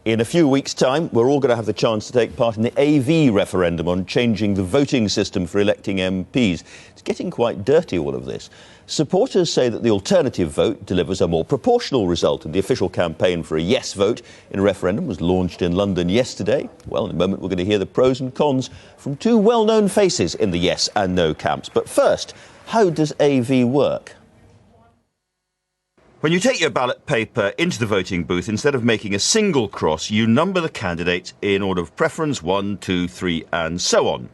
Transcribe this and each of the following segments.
In a few weeks' time, we're all going to have the chance to take part in the AV referendum on changing the voting system for electing MPs. It's getting quite dirty, all of this. Supporters say that the alternative vote delivers a more proportional result, and the official campaign for a yes vote in a referendum was launched in London yesterday. Well, in a moment, we're going to hear the pros and cons from two well-known faces in the yes and no camps. But first, how does AV work? When you take your ballot paper into the voting booth, instead of making a single cross, you number the candidates in order of preference 1, 2, 3, and so on.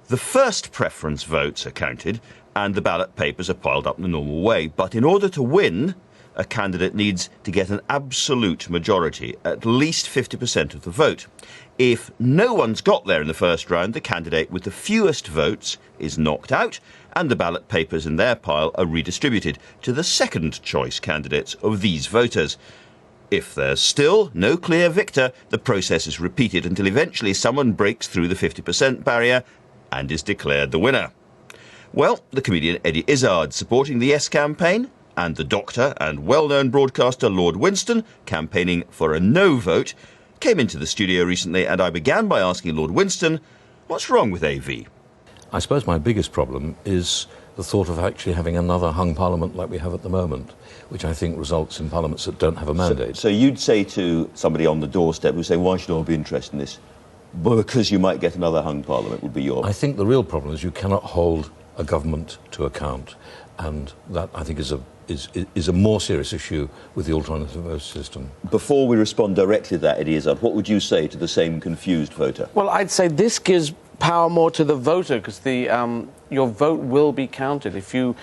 The first preference votes are counted, and the ballot papers are piled up in the normal way. But in order to win, a candidate needs to get an absolute majority, at least 50% of the vote. If no one's got there in the first round, the candidate with the fewest votes is knocked out, and the ballot papers in their pile are redistributed to the second choice candidates of these voters. If there's still no clear victor, the process is repeated until eventually someone breaks through the 50% barrier and is declared the winner. Well, the comedian Izzard, supporting the Yes campaign, and the doctor and well-known broadcaster Lord Winston, campaigning for a no vote, came into the studio recently, and I began by asking Lord Winston, what's wrong with AV? I suppose my biggest problem is the thought of actually having another hung parliament like we have at the moment, which I think results in parliaments that don't have a mandate. So you'd say to somebody on the doorstep who's saying, why should I be interested in this? Well, because you might get another hung parliament would be your... I think the real problem is you cannot hold a government to account, and that, I think, is a more serious issue with the alternative vote system. Before we respond directly to that, Eddie Izzard, what would you say to the same confused voter? Well, I'd say this gives power more to the voter, because your vote will be counted. If you're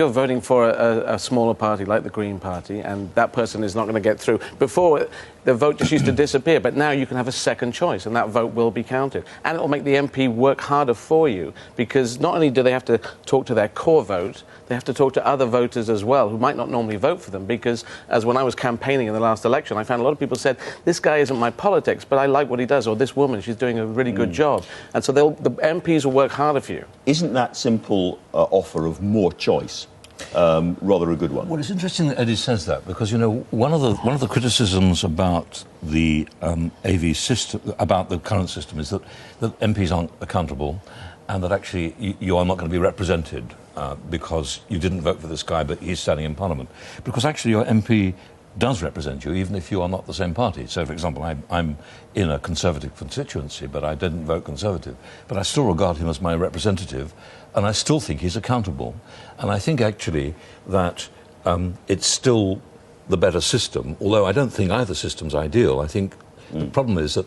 voting for a smaller party like the Green Party, and that person is not going to get through, before the vote just used to disappear, but now you can have a second choice, and that vote will be counted. And it will make the MP work harder for you, because not only do they have to talk to their core vote, they have to talk to other voters as well, who might not normally vote for them, because as when I was campaigning in the last election, I found a lot of people said, this guy isn't my politics, but I like what he does, or this woman, she's doing a really good job. And so the MPs will work harder for you. Isn't that simple offer of more choice rather a good one? Well, it's interesting that Eddie says that, because, you know, one of the criticisms about the AV system, about the current system, is that MPs aren't accountable, and that actually you are not going to be represented because you didn't vote for this guy, but he's standing in Parliament. Because actually your MP does represent you, even if you are not the same party. So, for example, I'm in a Conservative constituency, but I didn't vote Conservative. But I still regard him as my representative, and I still think he's accountable. And I think, actually, that it's still the better system, although I don't think either system's ideal. I think the problem is that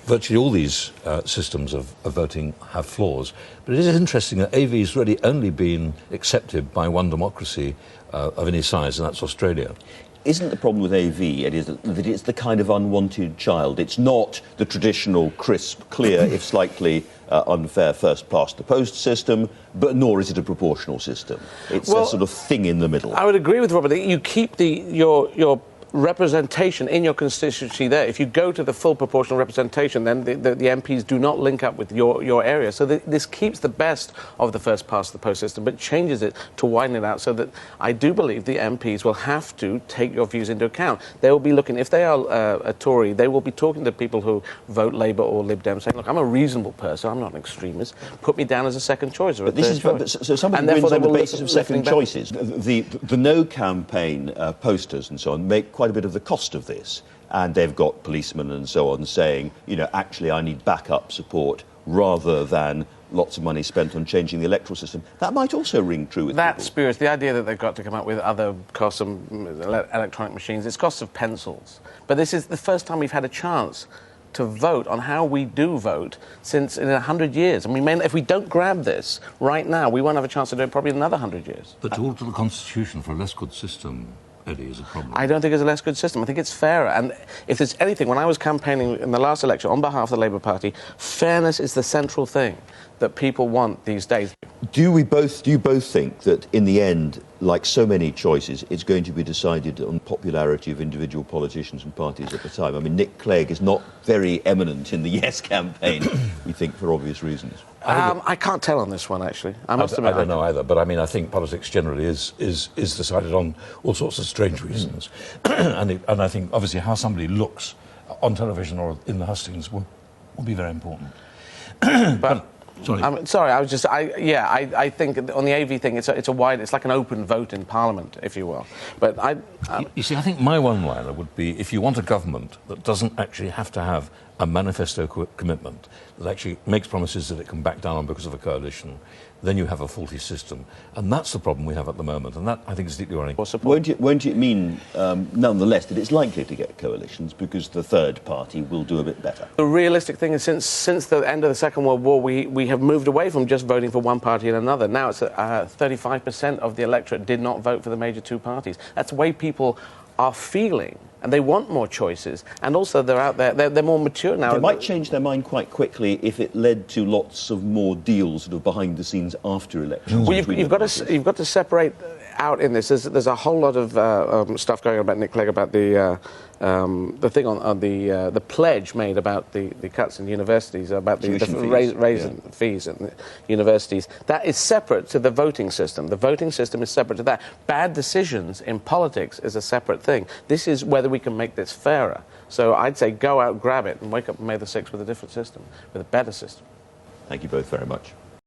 virtually all these systems of voting have flaws. But it is interesting that AV has really only been accepted by one democracy of any size, and that's Australia. Isn't the problem with AV, Eddie, that it's the kind of unwanted child? It's not the traditional, crisp, clear, if slightly unfair first-past-the-post system, but nor is it a proportional system. It's a sort of thing in the middle. I would agree with Robert. You keep your representation in your constituency there. If you go to the full proportional representation, then the MPs do not link up with your area. So this keeps the best of the first-past-the-post system, but changes it to widen it out, so that I do believe the MPs will have to take your views into account. They will be looking, if they are a Tory, they will be talking to people who vote Labour or Lib Dem, saying, look, I'm a reasonable person, I'm not an extremist, put me down as a second choice or a third choice. So somebody wins on the basis of second choices. The No campaign posters and so on make quite a bit of the cost of this, and they've got policemen and so on saying, you know, actually I need backup support rather than lots of money spent on changing the electoral system. That might also ring true with that people. spirit, the idea that they've got to come up with other costs of electronic machines, it's costs of pencils. But this is the first time we've had a chance to vote on how we do vote since in 100 years. And if we don't grab this right now, we won't have a chance to do it probably in another 100 years. But to alter the Constitution for a less good system, Eddie, is a problem. I don't think it's a less good system. I think it's fairer. And if there's anything, when I was campaigning in the last election on behalf of the Labour Party, fairness is the central thing that people want these days. Do you both think that in the end, like so many choices, it's going to be decided on popularity of individual politicians and parties at the time? I mean, Nick Clegg is not very eminent in the Yes campaign, we think, for obvious reasons. I can't tell on this one, actually. I must admit. I don't know either, but I mean, I think politics generally is decided on all sorts of strange reasons. And I think, obviously, how somebody looks on television or in the hustings will be very important. But sorry. I'm sorry, I think on the AV thing, it's like an open vote in Parliament, if you will. But you see, I think my one-liner would be, if you want a government that doesn't actually have to have a manifesto commitment, that actually makes promises that it can back down on because of a coalition, then you have a faulty system. And that's the problem we have at the moment, and that, I think, is deeply worrying. Won't it mean, nonetheless, that it's likely to get coalitions because the third party will do a bit better? The realistic thing is, since the end of the Second World War, we have moved away from just voting for one party and another. Now it's 35% of the electorate did not vote for the major two parties. That's the way people are feeling. And they want more choices. And also, they're out there, they're more mature now. They might change their mind quite quickly if it led to lots of more deals sort of behind the scenes after elections. Well, you've got to separate out in this. There's a whole lot of stuff going on about Nick Clegg, about the thing on the pledge made about the cuts in universities, about the raising fees in the universities. That is separate to the voting system. The voting system is separate to that. Bad decisions in politics is a separate thing. This is whether we can make this fairer. So I'd say go out, grab it, and wake up on May the 6th with a different system, with a better system. Thank you both very much.